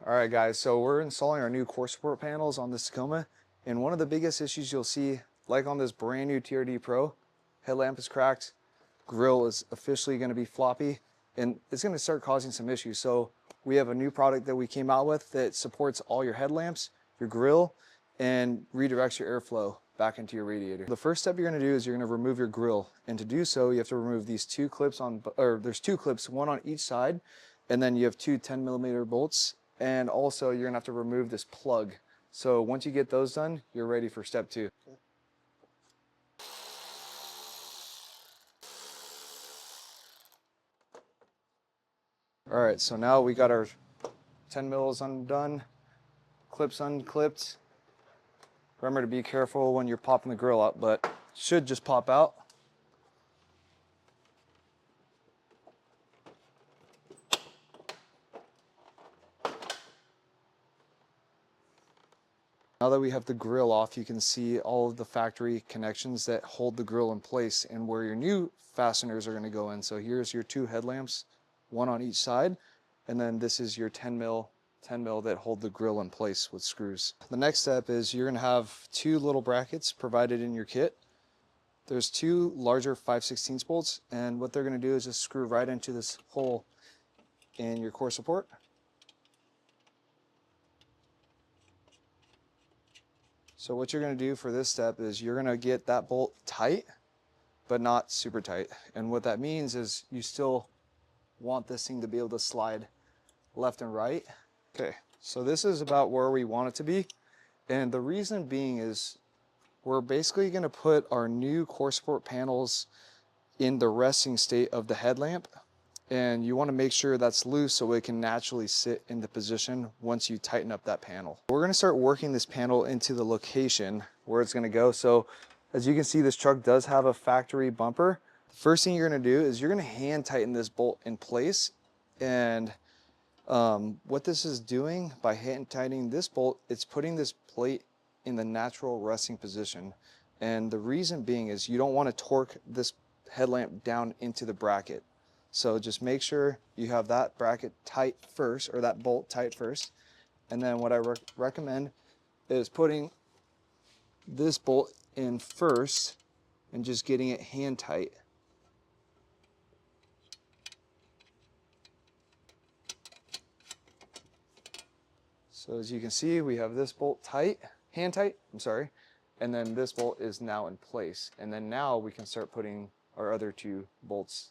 All right, guys, so we're installing our new core support panels on this Tacoma, and one of the biggest issues you'll see, like on this brand new TRD Pro, headlamp is cracked, grill is officially going to be floppy, and it's going to start causing some issues. So we have a new product that we came out with that supports all your headlamps, your grill, and redirects your airflow back into your radiator. The first step you're going to do is you're going to remove your grill, and to do so you have to remove these two clips there's two clips, one on each side, and then you have two 10mm bolts. And also you're gonna have to remove this plug. So once you get those done, you're ready for step 2. All right, so now we got our 10 mils undone, clips unclipped. Remember to be careful when you're popping the grill up, but it should just pop out. Now that we have the grill off, you can see all of the factory connections that hold the grill in place and where your new fasteners are going to go in. So here's your two headlamps, one on each side, and then this is your 10 mil that hold the grill in place with screws. The next step is you're going to have two little brackets provided in your kit. There's two larger 5/16 bolts, and what they're going to do is just screw right into this hole in your core support. So what you're going to do for this step is you're going to get that bolt tight, but not super tight. And what that means is you still want this thing to be able to slide left and right. Okay, so this is about where we want it to be. And the reason being is we're basically going to put our new core support panels in the resting state of the headlamp. And you want to make sure that's loose so it can naturally sit in the position once you tighten up that panel. We're going to start working this panel into the location where it's going to go. So as you can see, this truck does have a factory bumper. The first thing you're going to do is you're going to hand tighten this bolt in place. And what this is doing by hand tightening this bolt, it's putting this plate in the natural resting position. And the reason being is you don't want to torque this headlamp down into the bracket. So just make sure you have that bracket tight first, or that bolt tight first. And then what I recommend is putting this bolt in first and just getting it hand tight. So as you can see, we have this bolt tight, hand tight, I'm sorry. And then this bolt is now in place. And then now we can start putting our other two bolts.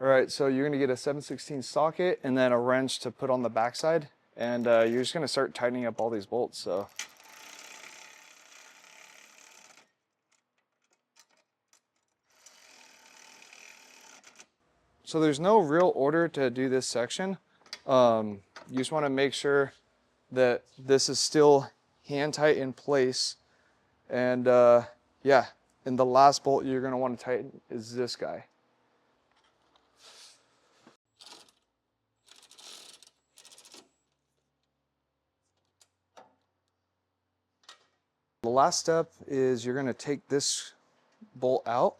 All right, so you're gonna get a 7/16 socket and then a wrench to put on the backside, and you're just gonna start tightening up all these bolts. So there's no real order to do this section. You just wanna make sure that this is still hand tight in place. And yeah, and the last bolt you're gonna wanna tighten is this guy. The last step is you're going to take this bolt out,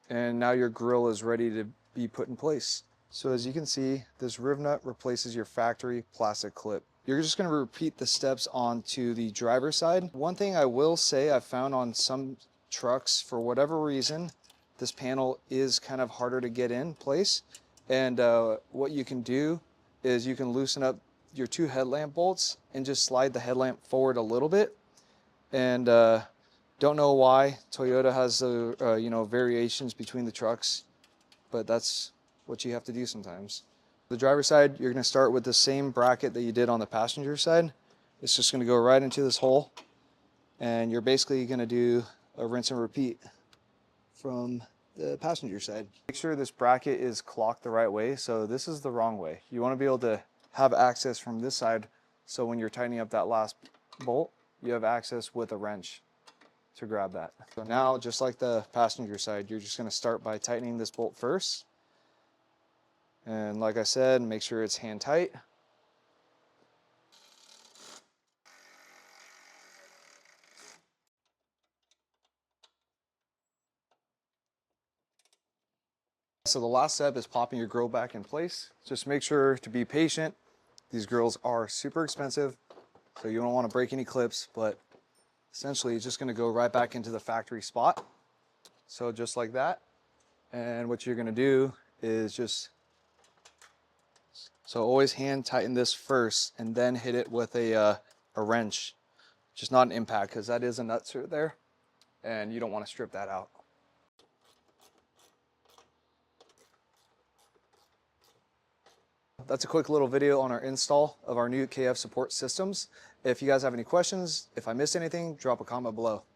and now your grill is ready to be put in place. So as you can see, this riv nut replaces your factory plastic clip. You're just going to repeat the steps onto the driver's side. One thing I will say I found on some trucks, for whatever reason, this panel is kind of harder to get in place. And what you can do is you can loosen up your two headlamp bolts and just slide the headlamp forward a little bit. And don't know why Toyota has variations between the trucks, but that's what you have to do sometimes. The driver's side, you're going to start with the same bracket that you did on the passenger side. It's just going to go right into this hole, and you're basically going to do a rinse and repeat from the passenger side. Make sure this bracket is clocked the right way. So this is the wrong way. You want to be able to have access from this side, so when you're tightening up that last bolt, you have access with a wrench to grab that. So now, just like the passenger side, you're just going to start by tightening this bolt first. And like I said, make sure it's hand tight. So the last step is popping your grill back in place. Just make sure to be patient. These grills are super expensive, so you don't want to break any clips, but essentially it's just going to go right back into the factory spot. So just like that. And what you're going to do is so always hand tighten this first and then hit it with a wrench, just not an impact, because that is a nut right there and you don't want to strip that out. That's a quick little video on our install of our new KF support systems. If you guys have any questions, if I missed anything, drop a comment below.